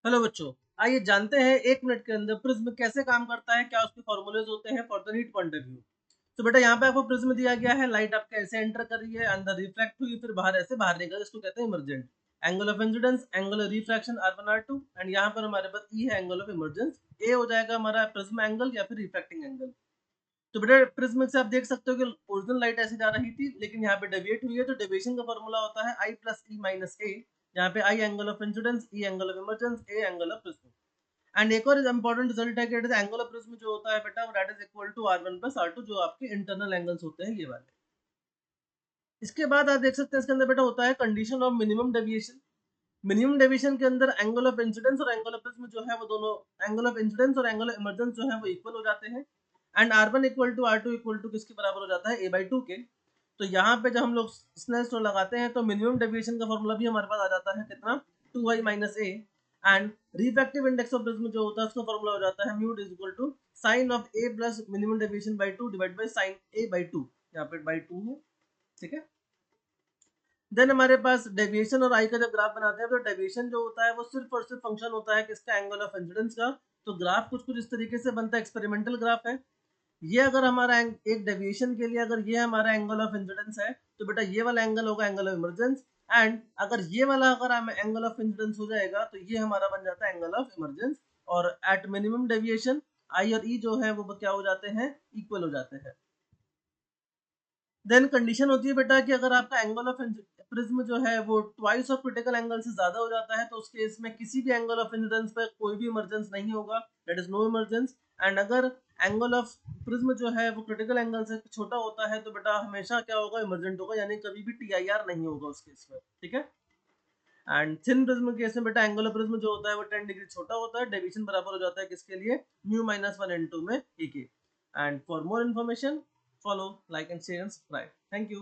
Hello बच्चों, आइए जानते हैं 1 मिनट के अंदर प्रिज्म कैसे काम करता है, क्या उसके फॉर्मूलेज होते हैं for the heat point of view. तो बेटा यहाँ पे आपको प्रिज्म दिया गया है, लाइट आपके ऐसे एंटर कर रही है, अंदर रिफ्लेक्ट हुई, फिर बाहर ऐसे बाहर निकल, इसको कहते हैं emergent. Angle of incidence, angle of refraction R1 R2 and यहाँ पर हमारे पास E है एंगल ऑफ इमर्जेंस। ए हो जाएगा हमारा प्रिज्म एंगल या फिर रिफ्रैक्टिंग एंगल। तो बेटा प्रिज्म से आप देख सकते हो कि ओरिजिनल लाइट ऐसे जा रही थी, लेकिन यहाँ पे डेविएट हुई है, तो डेविएशन का फॉर्मूला होता है I प्लस E माइनस ए, जहाँ पे I angle of incidence, E angle of emergence, A angle of prism. And एक और इंपॉर्टेंट रिजल्ट है कि एंगल ऑफ प्रिज्म जो होता है बेटा वो that is equal to R1 plus R2, जो आपके इंटरनल एंगल्स होते हैं ये वाले। इसके बाद आप देख सकते हैं इसके अंदर बेटा होता है condition of minimum deviation. Minimum deviation के अंदर एंगल ऑफ इंसिडेंस और एंगल ऑफ प्रिज्म जो है वो दोनों, एंगल ऑफ इंसिडेंस और एंगल ऑफ इमर्जेंस जो है वो इक्वल हो जाते हैं। And R1 equal to R2 equal to किसके बराबर हो जाता है, a/2 के। तो यहाँ पे जब हम लोग स्नेल्स लॉ लगाते हैं तो मिनिमम डेविएशन का फॉर्मूला भी हमारे पास आ जाता है कितना, 2y minus A. And refractive index of prism जो होता है उसका फॉर्मूला हो जाता है mu is equal to sine of A plus minimum deviation by 2 divide by sine a/2, यहाँ पे बाई 2 है, ठीक है। देन हमारे पास डेविएशन और आई का जब ग्राफ बनाते हैं तो डेविएशन जो होता है वो सिर्फ और सिर्फ फंक्शन होता है किसका, एंगल ऑफ इंसिडेंस का। तो ग्राफ कुछ कुछ इस तरीके से बनता है, एक्सपेरिमेंटल ग्राफ है ये। अगर हमारा एक डेविएशन के लिए अगर ये हमारा एंगल ऑफ इंसिडेंस है तो बेटा ये वाला एंगल होगा एंगल ऑफ इमर्जेंस। एंड अगर ये वाला अगर एंगल ऑफ इंसिडेंस हो जाएगा तो ये हमारा बन जाता है एंगल ऑफ इमर्जेंस। और एट मिनिमम डेविएशन आई और ई जो है वो क्या हो जाते हैं, इक्वल हो जाते हैं। देन कंडीशन होती है बेटा कि अगर आपका एंगल ऑफ प्रिज्म जो है वो ट्वाइस ऑफ क्रिटिकल एंगल से ज्यादा हो जाता है तो उस केस में किसी भी एंगल ऑफ इंसिडेंस पर कोई भी इमर्जेंस नहीं होगा, that is no emergence. And अगर एंगल ऑफ प्रिज्म जो है वो क्रिटिकल एंगल से छोटा होता है तो बेटा हमेशा क्या होगा, इमर्जेंट होगा, यानी कभी भी TIR नहीं होगा उस केस में, ठीक है। एंड थिन प्रिज्म केस में बेटा एंगल ऑफ प्रिज्म जो होता है वो 10 डिग्री छोटा होता है, डेविएशन बराबर हो जाता है किसके लिए, म्यू माइनस 1 n2 में ए के। And for more information follow, like and share and subscribe. Thank you.